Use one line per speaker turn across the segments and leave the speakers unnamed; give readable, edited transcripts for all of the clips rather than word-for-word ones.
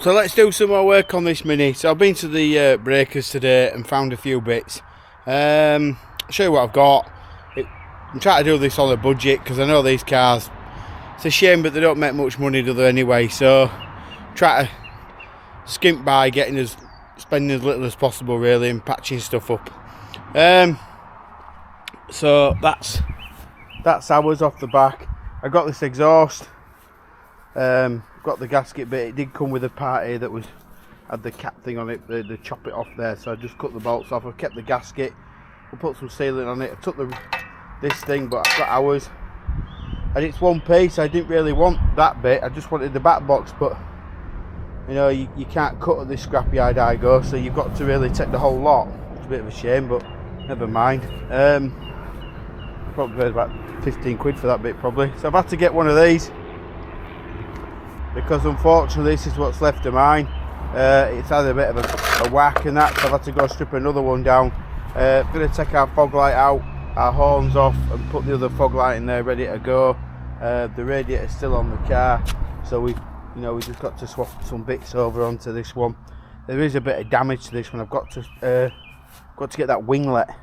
So let's do some more work on this Mini. So I've been to the breakers today and found a few bits. I'll show you what I've got. I'm trying to do this on a budget because I know these cars, it's a shame but they don't make much money, do they, anyway, so try to skimp by spending as little as possible really and patching stuff up. So that's ours off the back. I got this exhaust, got the gasket bit. It did come with a part here that had the cap thing on it, the chop it off there, so I just cut the bolts off. I've kept the gasket, I put some sealant on it. I took this thing, but I've got ours, and it's one piece. I didn't really want that bit, I just wanted the back box, but you know, you can't cut at this scrapyard I go, so you've got to really take the whole lot. It's a bit of a shame, but never mind. Probably paid about 15 quid for that bit probably, so I've had to get one of these because unfortunately this is what's left of mine. It's had a bit of a whack and that, so I've had to go strip another one down. Going to take our fog light out, our horns off, and put the other fog light in there ready to go. The radiator's still on the car, so we just got to swap some bits over onto this one. There is a bit of damage to this one. I've got to get that winglet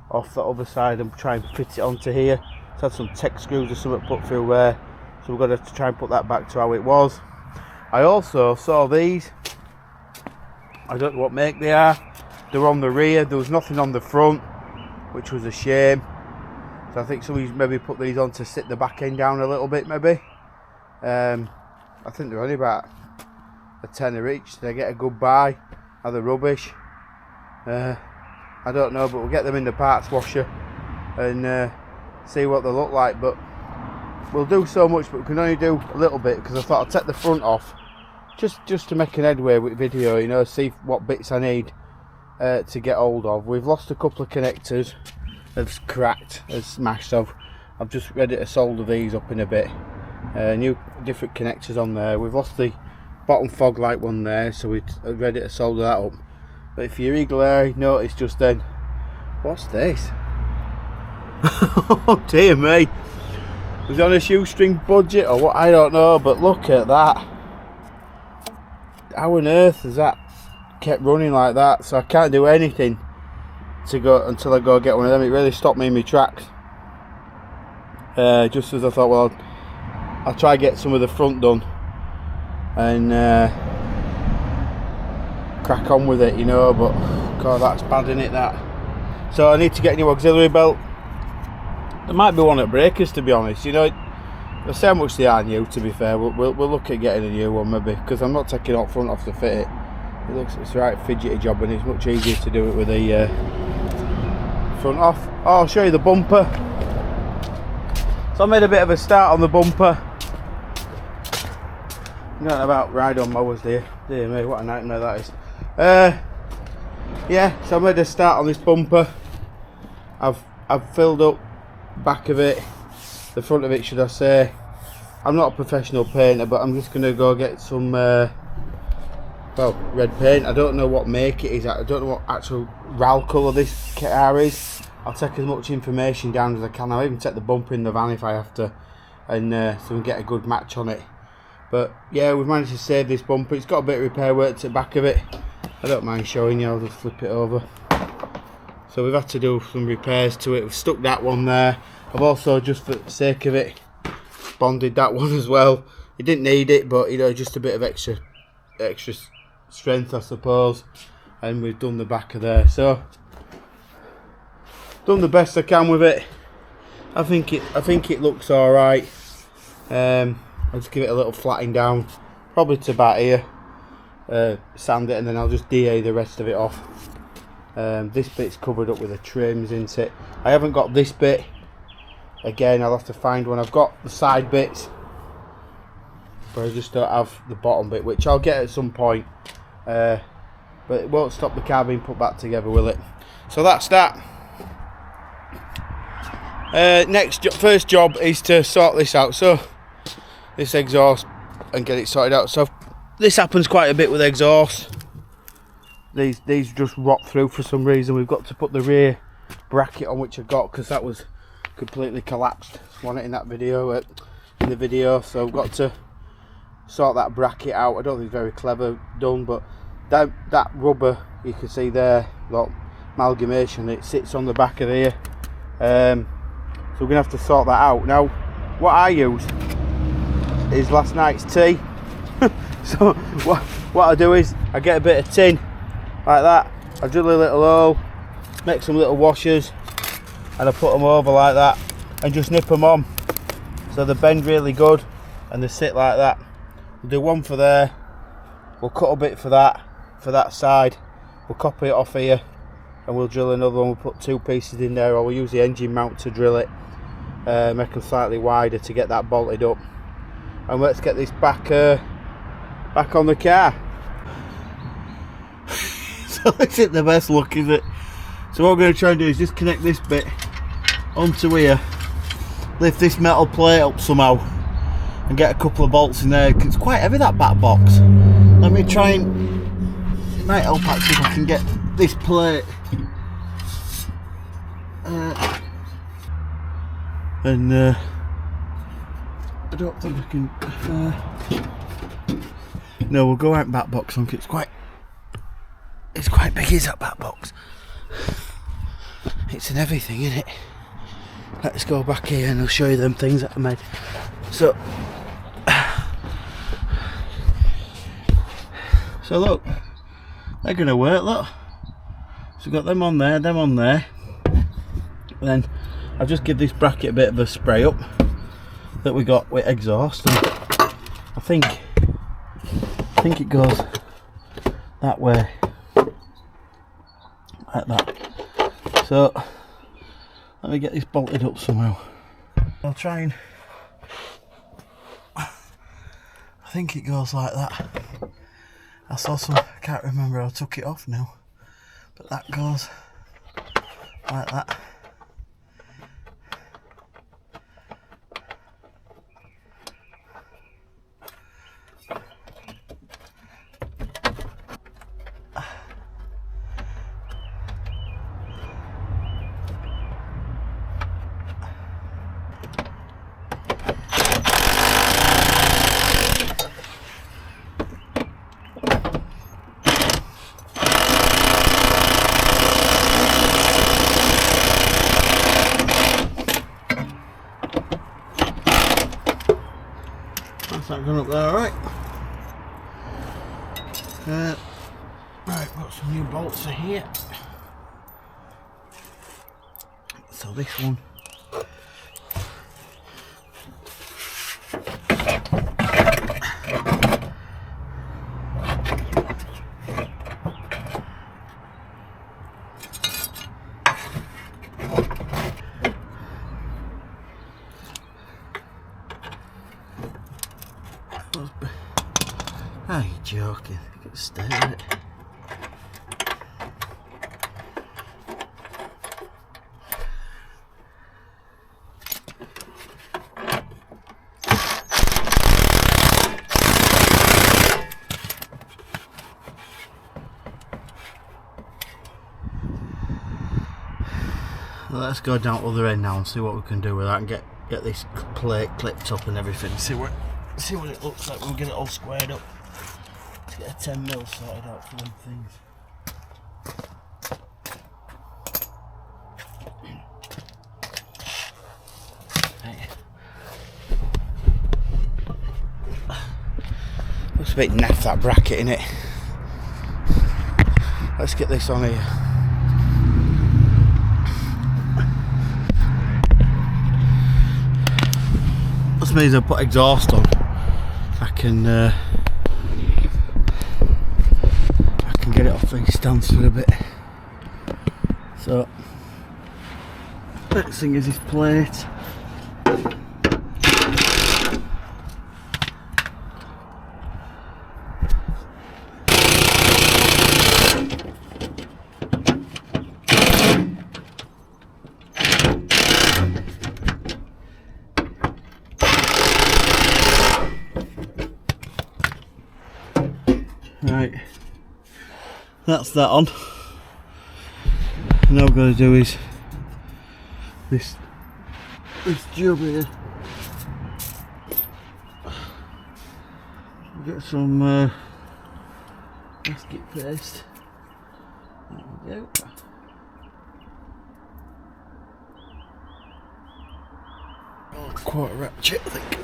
off the other side and try and fit it onto here. It's had some tech screws or something put through there, so we've got to try and put that back to how it was. I also saw these, I don't know what make they are. They're on the rear, there was nothing on the front, which was a shame. So I think somebody's maybe put these on to sit the back end down a little bit maybe. I think they're only about a tenner each. They get a good buy. Are they rubbish? I don't know, but we'll get them in the parts washer and see what they look like. But we'll do so much, but we can only do a little bit because I thought I'd take the front off just to make an headway with video, you know, see what bits I need to get hold of. We've lost a couple of connectors, it's cracked, it's smashed, so I've just ready to solder these up in a bit. New different connectors on there. We've lost the bottom fog light one there, so we're ready to solder that up. But if you're eagle eye, notice just then, what's this? Oh dear me, was it on a shoestring budget or what? I don't know, but look at that. How on earth has that kept running like that? So I can't do anything to go until I go get one of them. It really stopped me in my tracks. Just as I thought, well, I'll try and get some of the front done and crack on with it, you know, but God, that's bad, isn't it, that? So I need to get a new auxiliary belt. There might be one at Breakers, to be honest, you know. They'll say how much they are new, to be fair. We'll look at getting a new one maybe, because I'm not taking up front off to fit it. It's a right fidgety job, and it's much easier to do it with the front off. Oh, I'll show you the bumper. So I made a bit of a start on the bumper. You don't know about ride on mowers, do you? Dear me, what a nightmare that is. Yeah, so I made a start on this bumper. I've filled up back of it, the front of it should I say. I'm not a professional painter, but I'm just going to go get some well, red paint. I don't know what make it is, I don't know what actual RAL colour this car is. I'll take as much information down as I can. I'll even take the bumper in the van if I have to, and so we can get a good match on it. But yeah, we've managed to save this bumper. It's got a bit of repair work to the back of it. I don't mind showing you, I'll just flip it over. So we've had to do some repairs to it. We've stuck that one there. I've also, just for the sake of it, bonded that one as well. You didn't need it, but you know, just a bit of extra strength, I suppose. And we've done the back of there. So done the best I can with it. I think it looks all right. I'll just give it a little flattening down, probably to about here. Sand it, and then I'll just DA the rest of it off. This bit's covered up with the trims, isn't it? I haven't got this bit. Again, I'll have to find one. I've got the side bits, but I just don't have the bottom bit, which I'll get at some point. But it won't stop the car being put back together, will it? So that's that. First job is to sort this out. So this exhaust, and get it sorted out. So this happens quite a bit with exhaust. These just rot through for some reason. We've got to put the rear bracket on, which I got because that was completely collapsed. Want it in that video, in the video. So I've got to sort that bracket out. I don't think it's very clever done, but that rubber you can see there, that amalgamation, it sits on the back of here. So we're gonna have to sort that out. Now, what I use is last night's tea. So what I do is I get a bit of tin like that, I drill a little hole, make some little washers, and I put them over like that and just nip them on so they bend really good and they sit like that. We'll do one for there, we'll cut a bit for that side, we'll copy it off here, and we'll drill another one. We'll put 2 pieces in there, or we'll use the engine mount to drill it, make them slightly wider to get that bolted up. And let's get this back on the car. So this isn't the best look, is it? So what we're going to try and do is just connect this bit onto here, lift this metal plate up somehow, and get a couple of bolts in there, because it's quite heavy, that back box. Let me try and, it might help actually if I can get this plate and I don't think I can no, we'll go out back box on, it's quite big, is that back box? It's an heavy thing, isn't it? Let's go back here and I'll show you them things that I made. So look, they're going to work, look. So we've got them on there, and then I'll just give this bracket a bit of a spray up that we got with exhaust, and I think it goes that way, like that. So let me get this bolted up somehow. I'll try and, I think it goes like that. I saw some, I can't remember, I took it off now, but that goes like that. That's that gone up there, alright. Right, got some new bolts in here. So this one, are you joking? You got to stay with it. Well, let's go down to the other end now and see what we can do with that and get this plate clipped up and everything. See what it looks like when we get it all squared up. Let's get a 10mm sorted out for them things. Right. Looks a bit naff, that bracket, innit? Let's get this on here. That means I put exhaust on. I can get it off these stands for a bit. So next thing is this plate. Right, that's that on. Now what I'm going to do is this job here. Get some gasket paste. There we go. Quarter ratchet, I think.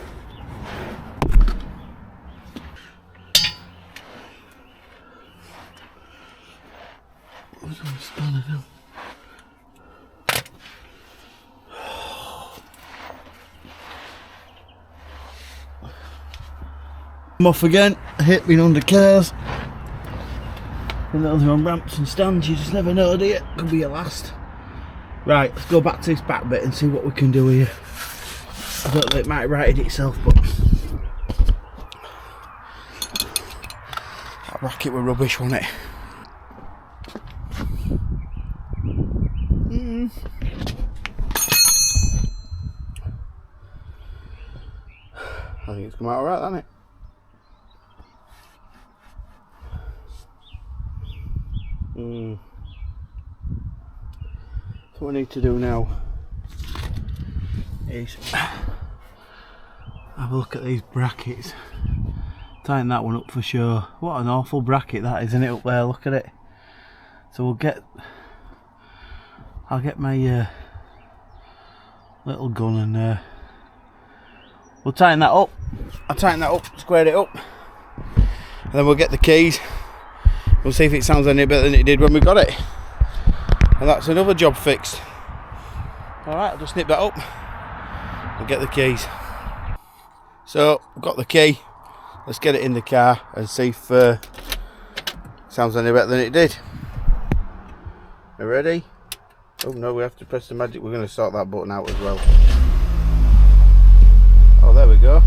What's on the spanner now? I'm off again, hit me under cars. And those are on ramps and stands, you just never know, do you? Could be your last. Right, let's go back to this back bit and see what we can do here. I don't know, it might have righted itself, but that bracket were rubbish, wasn't it? I think it's come out alright, hasn't it? So what I need to do now is have a look at these brackets. Tighten that one up for sure. What an awful bracket that is, isn't it, up there? Look at it. So I'll get my little gun and we'll tighten that up. I'll tighten that up, square it up, and then we'll get the keys. We'll see if it sounds any better than it did when we got it. And that's another job fixed. Alright, I'll just snip that up and get the keys. So, I've got the key. Let's get it in the car and see if it sounds any better than it did. Are you ready? Oh no, we have to press the magic. We're going to sort that button out as well. Oh, there we go.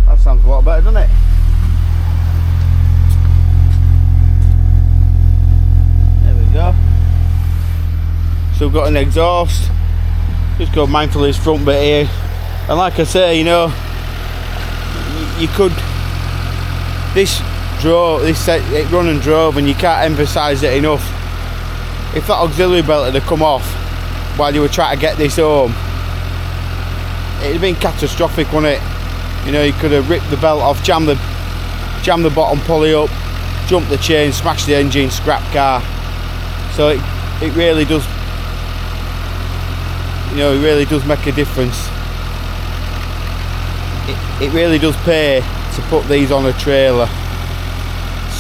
That sounds a lot better, doesn't it? There we go. So we've got an exhaust. Just go mindful of this front bit here. And like I say, you know, you could, it run and drove, and you can't emphasise it enough. If that auxiliary belt had come off while you were trying to get this home, it'd have been catastrophic, wouldn't it? You know, you could have ripped the belt off, jammed the bottom pulley up, jumped the chain, smashed the engine, scrap car. So it really does, you know, it really does make a difference. It really does pay to put these on a trailer.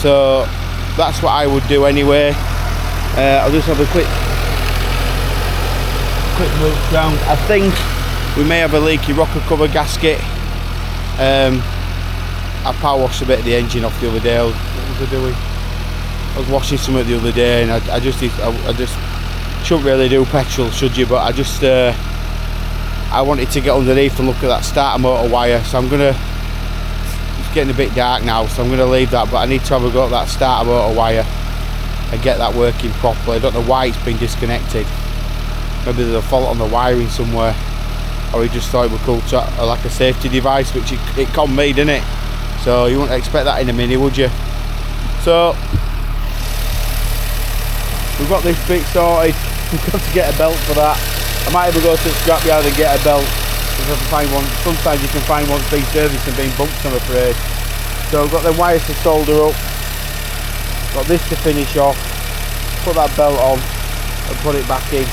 So that's what I would do anyway. I'll just have a quick move round. I think we may have a leaky rocker cover gasket. I power washed a bit of the engine off the other day. What was I doing? I was washing something the other day, and I just shouldn't really do petrol, should you? But I wanted to get underneath and look at that starter motor wire. So it's getting a bit dark now, so I'm gonna leave that. But I need to have a go at that starter motor wire and get that working properly. I don't know why it's been disconnected. Maybe there's a fault on the wiring somewhere, or he just thought it was cool to like a safety device, which it can be, didn't it? So you wouldn't expect that in a Mini, would you? So we've got this bit sorted. We've got to get a belt for that. I might even go to the scrapyard and get a belt, if I can find one. Sometimes you can find one being serviced and being bumped, I'm afraid. So I've got the wires to solder up, got this to finish off, put that belt on and put it back in.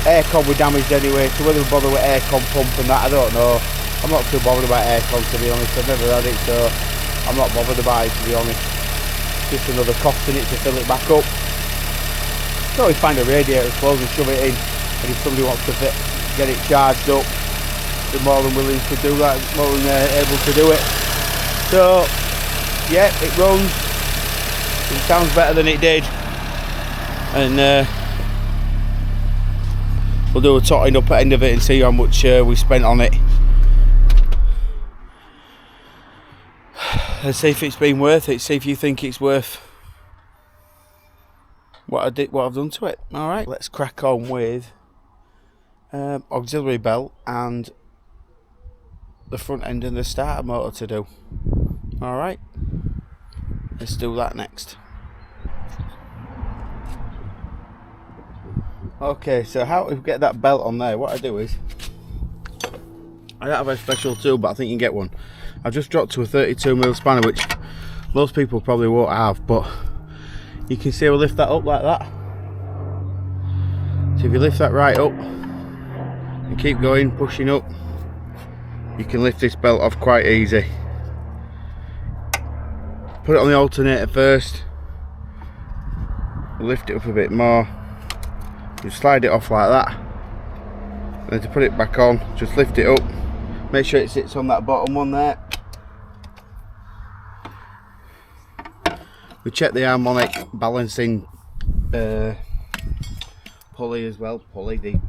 Aircon were damaged anyway, so whether we bother with aircon pump and that, I don't know. I'm not too bothered about aircon, to be honest. I've never had it, so I'm not bothered about it, to be honest. Just another cost in it to fill it back up. You can always find a radiator, I suppose, and shove it in, and if somebody wants to get it charged up, they're more than willing to do that, more than able to do it. So yeah, it runs, it sounds better than it did, and we'll do a totting up at the end of it and see how much we spent on it, and see if it's been worth it. See if you think it's worth what I've done to it. All right, let's crack on with auxiliary belt and the front end and the starter motor to do. All right, let's do that next. Okay, so how to get that belt on there, what I do is I don't have a special tool, but I think you can get one. I've just dropped to a 32mm spanner, which most people probably won't have, but you can see I will lift that up like that. So if you lift that right up and keep going, pushing up, you can lift this belt off quite easy. Put it on the alternator first, lift it up a bit more, you slide it off like that, and then to put it back on, just lift it up, make sure it sits on that bottom one there. We check the harmonic balancing pulley as well, the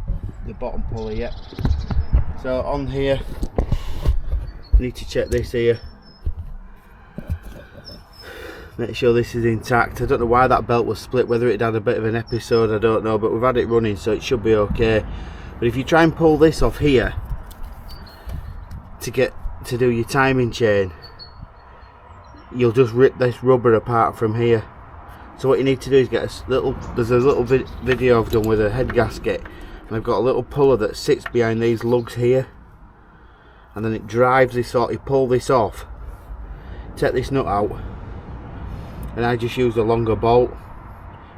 bottom pulley, yeah. So on here, you need to check this here. Make sure this is intact. I don't know why that belt was split, whether it had a bit of an episode, I don't know, but we've had it running, so it should be okay. But if you try and pull this off here to do your timing chain, you'll just rip this rubber apart from here. So what you need to do is get there's a little video I've done with a head gasket, and I've got a little puller that sits behind these lugs here, and then it drives this off. You pull this off, take this nut out, and I just use a longer bolt,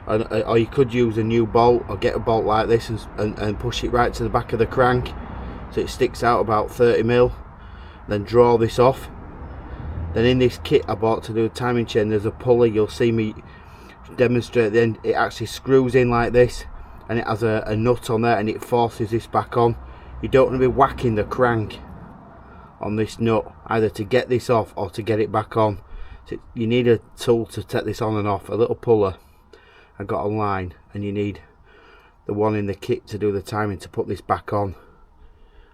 or you could use a new bolt, or get a bolt like this and push it right to the back of the crank so it sticks out about 30mm, then draw this off. Then in this kit I bought to do a timing chain, there's a pulley, you'll see me demonstrate at the end. It actually screws in like this, and it has a nut on there, and it forces this back on. You don't want to be whacking the crank on this nut, either to get this off or to get it back on. So you need a tool to take this on and off, a little puller I got online, and you need the one in the kit to do the timing to put this back on.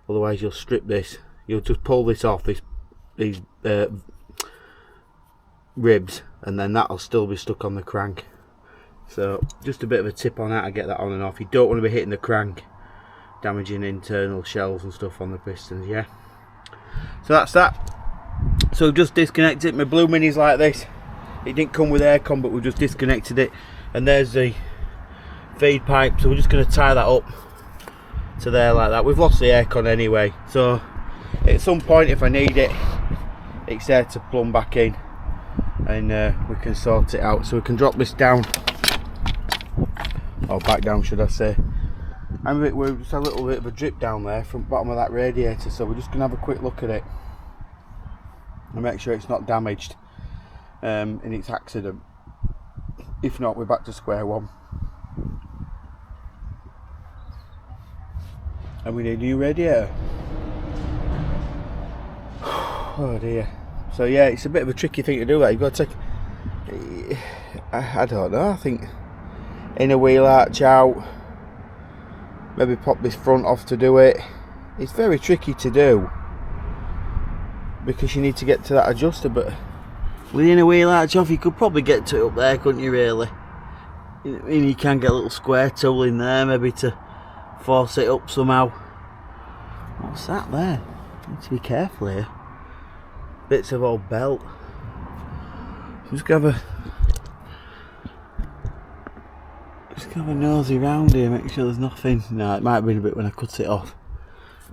Otherwise you'll strip this. You'll just pull this off, these ribs, and then that'll still be stuck on the crank. So just a bit of a tip on how to get that on and off. You don't want to be hitting the crank, damaging internal shells and stuff on the pistons, yeah. So that's that. So just disconnect it. My Blue Mini's like this. It didn't come with aircon, but we just disconnected it, and there's the feed pipe, so we're just going to tie that up to there like that. We've lost the aircon anyway, so at some point if I need it, it's there to plumb back in, and we can sort it out. So we can drop this down, or back down should I say. We've just had a little bit of a drip down there from the bottom of that radiator, so we're just going to have a quick look at it and make sure it's not damaged in its accident. If not, we're back to square one, and we need a new radiator. Oh dear. So yeah, it's a bit of a tricky thing to do that. You've got to take, I don't know, I think inner wheel arch out, maybe pop this front off to do it. It's very tricky to do because you need to get to that adjuster, but with the inner wheel arch off you could probably get to it up there, couldn't you really? I mean, you can get a little square tool in there maybe to force it up somehow. What's that there? Need to be careful here. Bits of old belt. Just have a nosy round here, make sure there's nothing. No, it might have been a bit when I cut it off.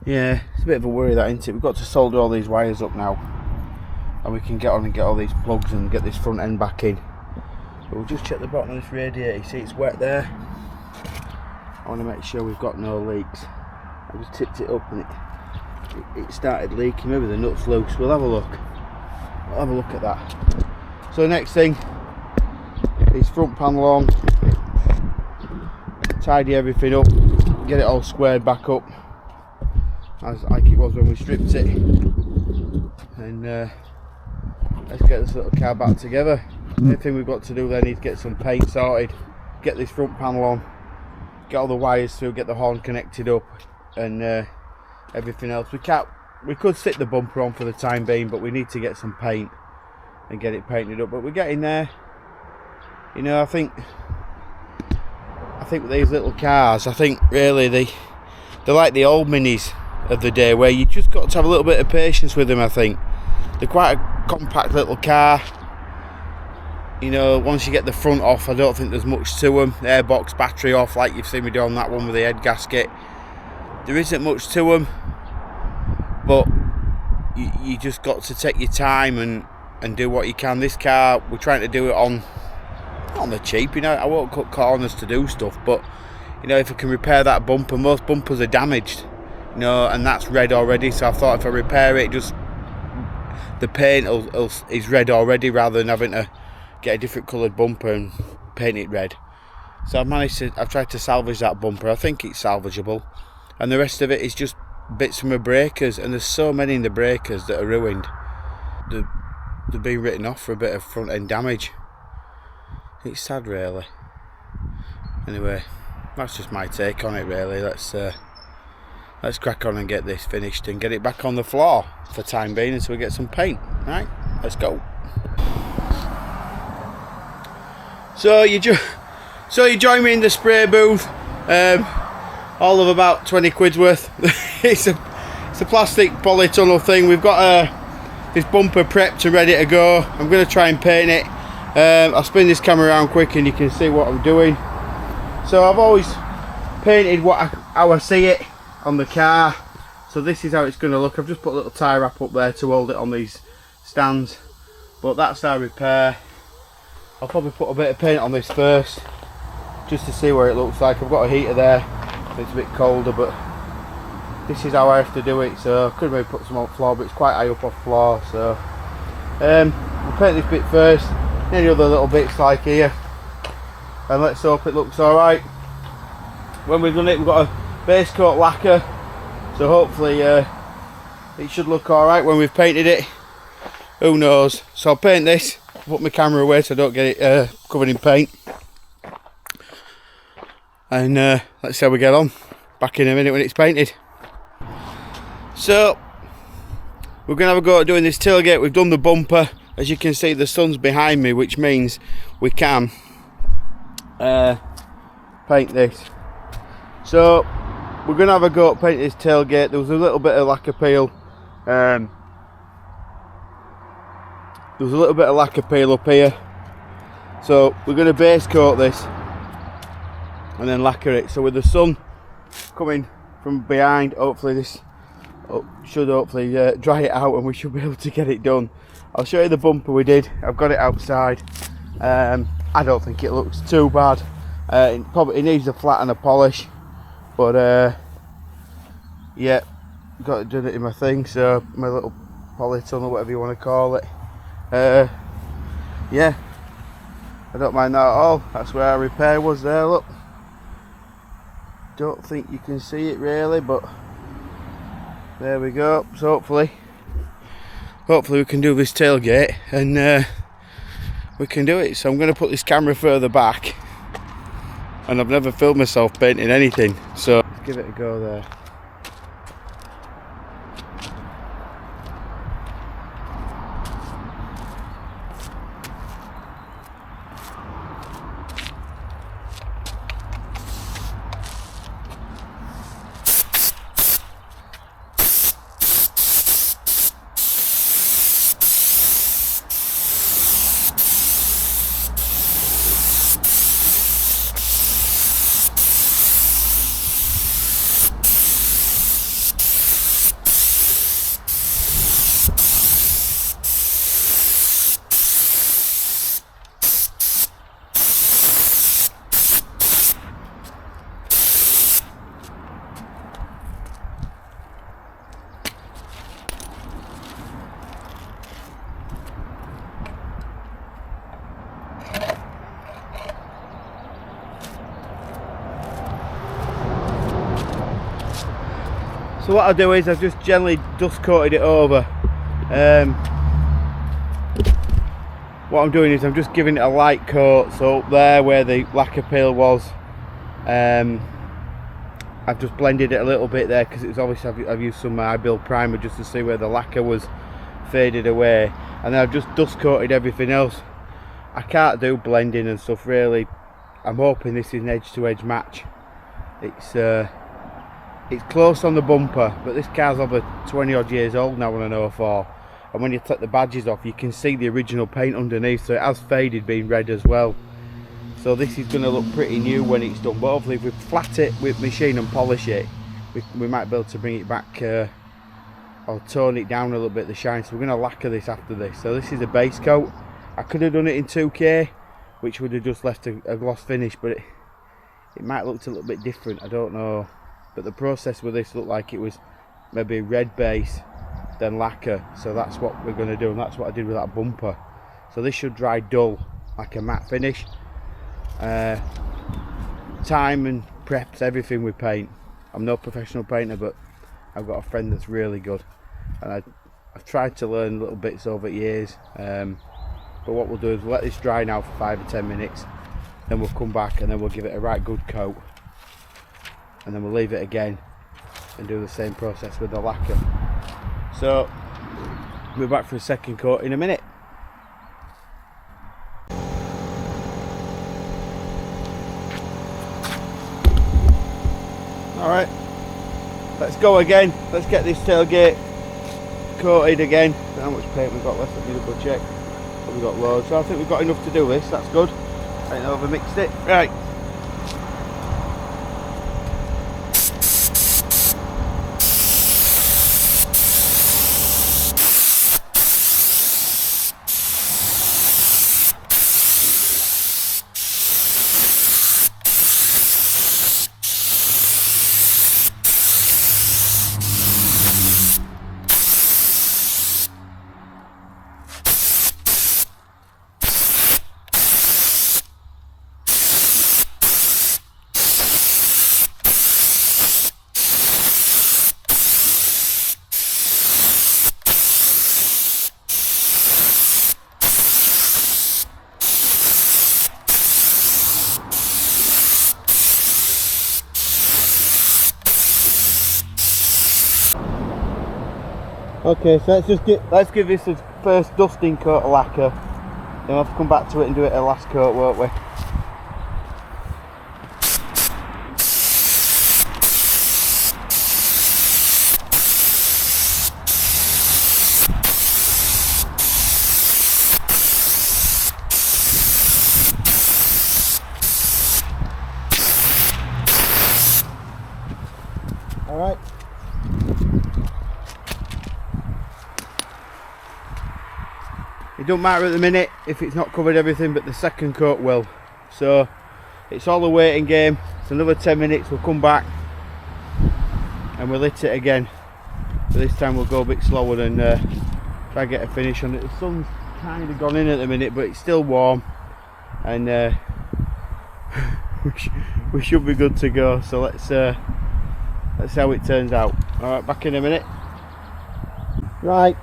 Yeah, it's a bit of a worry that, isn't it? We've got to solder all these wires up now, and we can get on and get all these plugs and get this front end back in. But we'll just check the bottom of this radiator. You see it's wet there. I want to make sure we've got no leaks. I just tipped it up and it started leaking. Maybe the nut's loose. We'll have a look. We'll have a look at that. So next thing is front panel on, tidy everything up, get it all squared back up as like it was when we stripped it, and let's get this little car back together. The thing we've got to do then is get some paint sorted, get this front panel on, get all the wires through, get the horn connected up, and everything else. We could sit the bumper on for the time being, but we need to get some paint and get it painted up. But we're getting there. You know, I think with these little cars, I think really they're like the old Minis of the day, where you just got to have a little bit of patience with them. I think they're quite a compact little car. You know, once you get the front off, I don't think there's much to them. Airbox, battery off, like you've seen me do on that one with the head gasket. There isn't much to them. but you just got to take your time and do what you can. This car, we're trying to do it on the cheap, you know. I won't cut corners to do stuff, but you know, if I can repair that bumper, most bumpers are damaged, you know, and that's red already, so I thought if I repair it, just the paint is red already, rather than having to get a different coloured bumper and paint it red. So I've tried to salvage that bumper. I think it's salvageable, and the rest of it is just bits from the breakers, and there's so many in the breakers that are ruined. They're being written off for a bit of front end damage. It's sad, really. Anyway, that's just my take on it, really. Let's crack on and get this finished and get it back on the floor for time being until we get some paint. Right, let's go. So you join me in the spray booth. All of about 20 quid's worth. It's a plastic polytunnel thing. We've got this bumper prepped and ready to go. I'm going to try and paint it. I'll spin this camera around quick and you can see what I'm doing. So I've always painted how I see it on the car. So this is how it's going to look. I've just put a little tie wrap up there to hold it on these stands. But that's our repair. I'll probably put a bit of paint on this first, just to see what it looks like. I've got a heater there. It's a bit colder, but this is how I have to do it. So I could maybe put some on the floor, but it's quite high up off the floor. So we'll paint this bit first, any other little bits like here, and let's hope it looks alright. When we've done it, we've got a base coat lacquer, so hopefully it should look alright when we've painted it. Who knows? So I'll paint this, put my camera away so I don't get it covered in paint. And let's see how we get on. Back in a minute when it's painted. So we're going to have a go at doing this tailgate. We've done the bumper. As you can see, the sun's behind me, which means we can paint this. So we're going to have a go at painting this tailgate. There was a little bit of lacquer peel. There was a little bit of lacquer peel up here. So we're going to base coat this and then lacquer it. So with the sun coming from behind, hopefully this should hopefully dry it out and we should be able to get it done. I'll show you the bumper we did. I've got it outside. I don't think it looks too bad. It needs a flat and a polish, but yeah, got to do it in my thing. So my little polytunnel, whatever you want to call it. Yeah, I don't mind that at all. That's where our repair was there. Look. Don't think you can see it really, but there we go. So hopefully we can do this tailgate and we can do it. So I'm going to put this camera further back, and I've never filmed myself painting anything, so let's give it a go there. So what I'll do is I've just gently dust coated it over. What I'm doing is I'm just giving it a light coat. So up there where the lacquer peel was, I've just blended it a little bit there because it's obviously I've used some iBuild primer just to see where the lacquer was faded away, and then I've just dust coated everything else. I can't do blending and stuff really. I'm hoping this is an edge to edge match. It's close on the bumper, but this car's over 20 odd years old now on an 04, and when you take the badges off you can see the original paint underneath, so it has faded, being red as well. So this is going to look pretty new when it's done, but hopefully if we flat it with machine and polish it, we might be able to bring it back I'll tone it down a little bit, the shine. So we're going to lacquer this after this. So this is a base coat. I could have done it in 2K, which would have just left a gloss finish, but it might look a little bit different, I don't know. But the process with this looked like it was maybe red base, then lacquer. So that's what we're going to do, and that's what I did with that bumper. So this should dry dull, like a matte finish. Time and preps everything with paint. I'm no professional painter, but I've got a friend that's really good, and I've tried to learn little bits over years. But what we'll do is we'll let this dry now for 5 or 10 minutes, then we'll come back and then we'll give it a right good coat, and then we'll leave it again and do the same process with the lacquer. So we'll be back for a second coat in a minute. Alright, let's go again. Let's get this tailgate coated again. I don't know how much paint we've got left, let me double check. But we've got loads, so I think we've got enough to do this, that's good. I ain't overmixed it. Right. Okay, so let's give this a first dusting coat of lacquer, then we'll have to come back to it and do it a last coat, won't we? Alright. It don't matter at the minute if it's not covered everything, but the second coat will. So it's all a waiting game. It's another 10 minutes, we'll come back and we'll hit it again. But this time we'll go a bit slower and try to get a finish on it. The sun's kind of gone in at the minute, but it's still warm, and we should be good to go. So let's see how it turns out. Alright, back in a minute. Right,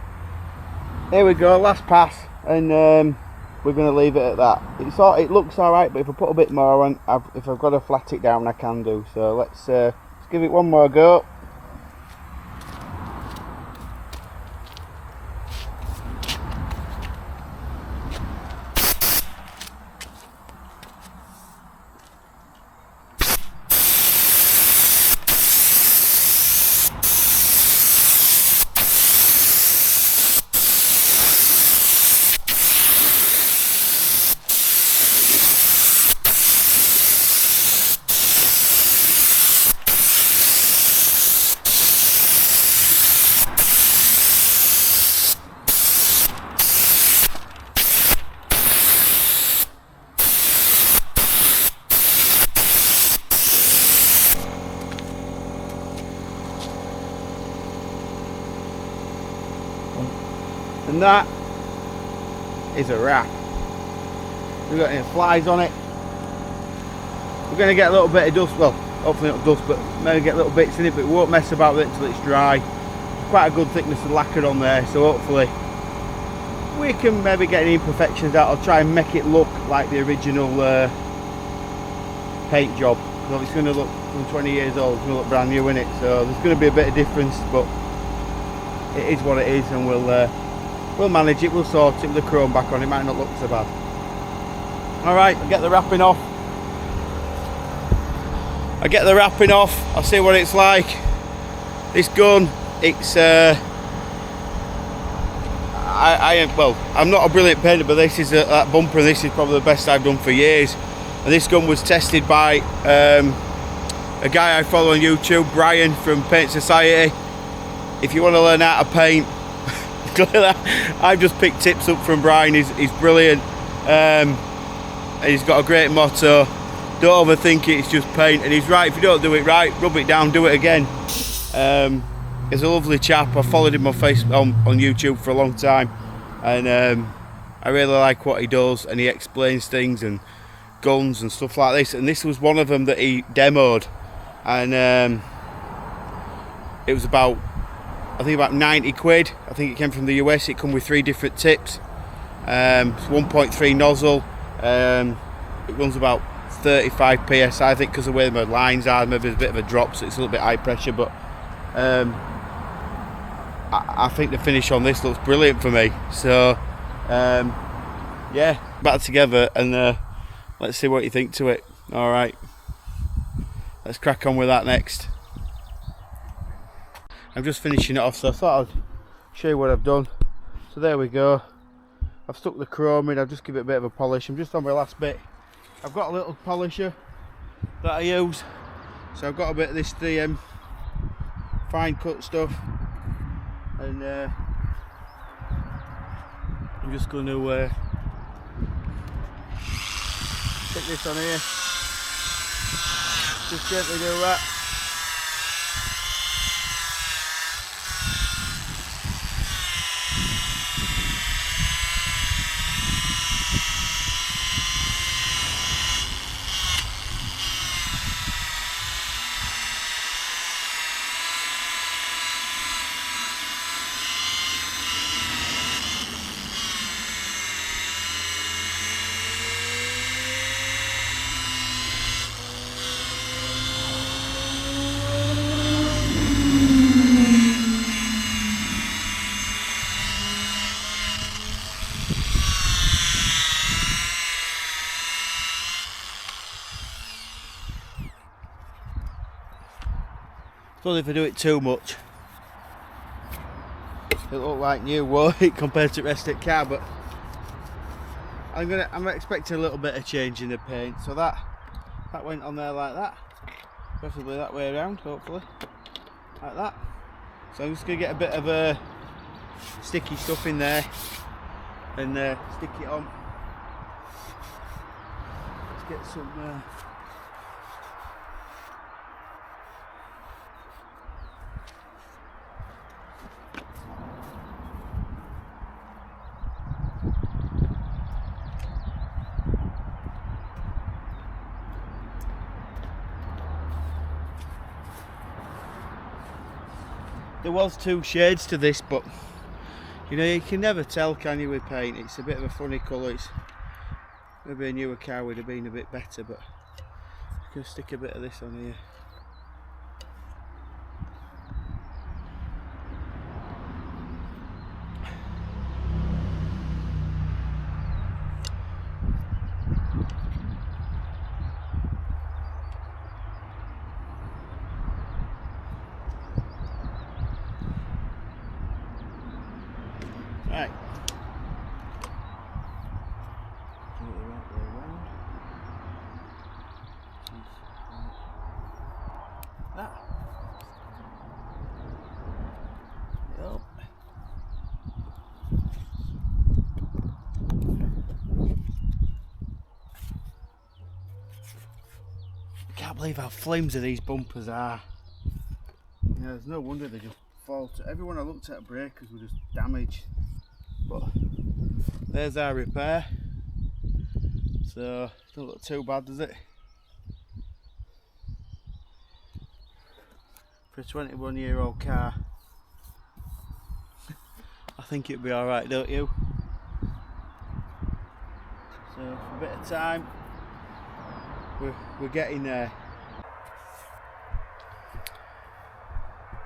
here we go, last pass, and we're going to leave it at that. It looks alright, but if I put a bit more on, if I've got to flat it down, I can do. So let's give it one more go. And that is a wrap. We've got any flies on it. We're going to get a little bit of dust, well, hopefully not dust, but maybe get little bits in it, but we won't mess about with it until it's dry. Quite a good thickness of lacquer on there, so hopefully we can maybe get any imperfections out. I'll try and make it look like the original paint job. So it's going to look, from 20 years old, it's going to look brand new in it, so there's going to be a bit of difference, but it is what it is, and we'll manage it, we'll sort it with the chrome back on. It might not look so bad. Alright, I'll get the wrapping off. I'll see what it's like. This gun, it's I'm not a brilliant painter, but this is that bumper, and this is probably the best I've done for years. And this gun was tested by a guy I follow on YouTube, Brian from Paint Society. if you want to learn how to paint, I've just picked tips up from Brian. He's brilliant. And he's got a great motto: don't overthink it, it's just paint. And he's right. If you don't do it right, rub it down, do it again. He's a lovely chap. I followed him on YouTube for a long time, and I really like what he does, and he explains things and guns and stuff like this. And this was one of them that he demoed, and it was about, I think, about 90 quid. I think it came from the US. It come with 3 different tips. It's 1.3 nozzle. It runs about 35 psi, I think, because of the way my lines are. Maybe there's a bit of a drop, so it's a little bit high pressure, but I think the finish on this looks brilliant for me. So yeah, back together, and let's see what you think to it. All right, let's crack on with that next. I'm just finishing it off, so I thought I'd show you what I've done. So there we go. I've stuck the chrome in. I'll just give it a bit of a polish. I'm just on my last bit. I've got a little polisher that I use, so I've got a bit of this DM fine cut stuff, and I'm just going to stick this on here. Just gently do that. Well, if I do it too much, it'll look like new, won't it, compared to the rest of the car, but I'm expecting a little bit of change in the paint. So that went on there like that, preferably that way around, hopefully, like that. So I'm just going to get a bit of sticky stuff in there and stick it on. Let's get some there was 2 shades to this, but you know, you can never tell, can you, with paint? It's a bit of a funny colour. It's maybe a newer car would have been a bit better, but I can stick a bit of this on here. Right. Do it the right way around. That. Yep. I can't believe how flimsy these bumpers are. You know, there's no wonder they just fall to. Everyone I looked at breakers were just damaged. But there's our repair, so doesn't look too bad, does it? For a 21-year-old car, I think it'd be alright, don't you? So for a bit of time, we're getting there.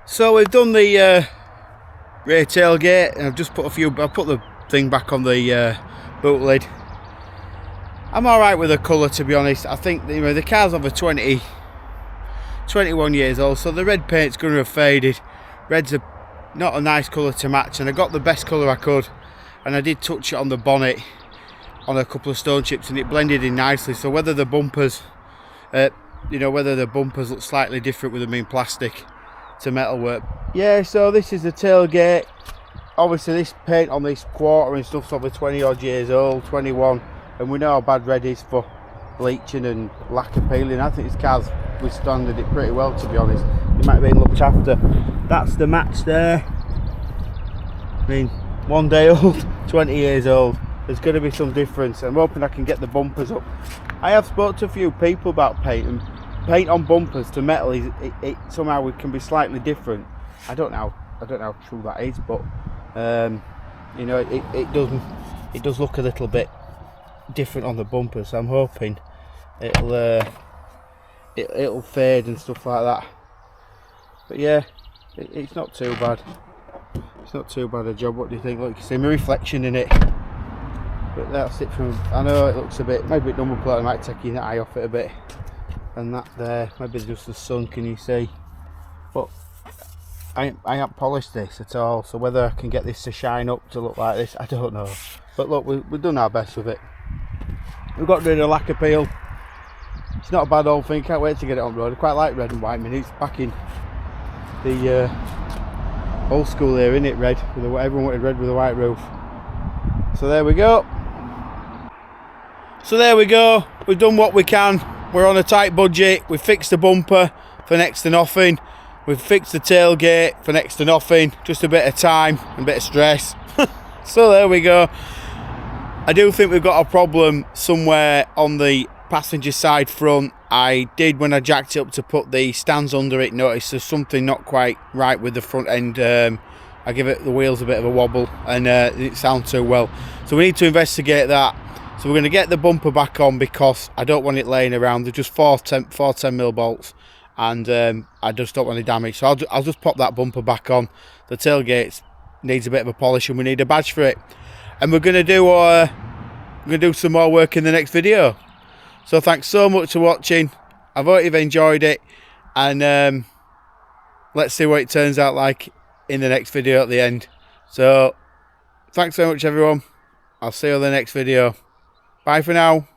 So we've done the rear tailgate, and I've just put I put the thing back on the boot lid. I'm alright with the colour, to be honest. I think, you know, the car's over 21 years old, so the red paint's going to have faded. Red's not a nice colour to match, and I got the best colour I could, and I did touch it on the bonnet on a couple of stone chips, and it blended in nicely. So whether the bumpers, whether the bumpers look slightly different with them being plastic, to metalwork. Yeah, so this is the tailgate. Obviously this paint on this quarter and stuff's over 20 odd years old, 21, and we know how bad red is for bleaching and lack of peeling. I think this car's withstanded it pretty well, to be honest. It might have been looked after. That's the match there. I mean, 1 day old, 20 years old. There's going to be some difference. I'm hoping I can get the bumpers up. I have spoke to a few people about paint, and paint on bumpers to metal is it somehow it can be slightly different. I don't know how true that is, but you know, it does look a little bit different on the bumper, so I'm hoping it'll fade and stuff like that. But yeah, it's not too bad. It's not too bad a job. What do you think? Look, you can see my reflection in it. But that's it from. I know it looks a bit, maybe number plate. I might take your eye off it a bit, and that there, maybe just the sun. Can you see? But I haven't polished this at all, so whether I can get this to shine up to look like this, I don't know. But look, we've done our best with it. We've got rid of the lacquer peel. It's not a bad old thing. Can't wait to get it on road. I quite like red and white. I mean, it's back in the old school here, isn't it? Red. Everyone wanted red with a white roof. So there we go. We've done what we can. We're on a tight budget. We've fixed the bumper for next to nothing. We've fixed the tailgate for next to nothing. Just a bit of time and a bit of stress. So there we go. I do think we've got a problem somewhere on the passenger side front. I did, when I jacked it up to put the stands under it, notice there's something not quite right with the front end. I give it the wheels a bit of a wobble, and it didn't sound too well. So we need to investigate that. So we're going to get the bumper back on because I don't want it laying around. They're just 410mm bolts, and I just don't want any damage. So I'll just pop that bumper back on. The tailgate needs a bit of a polish, and we need a badge for it. And we're going to do some more work in the next video. So thanks so much for watching. I hope you've enjoyed it, and let's see what it turns out like in the next video at the end. So thanks so much, everyone. I'll see you on the next video. Bye for now.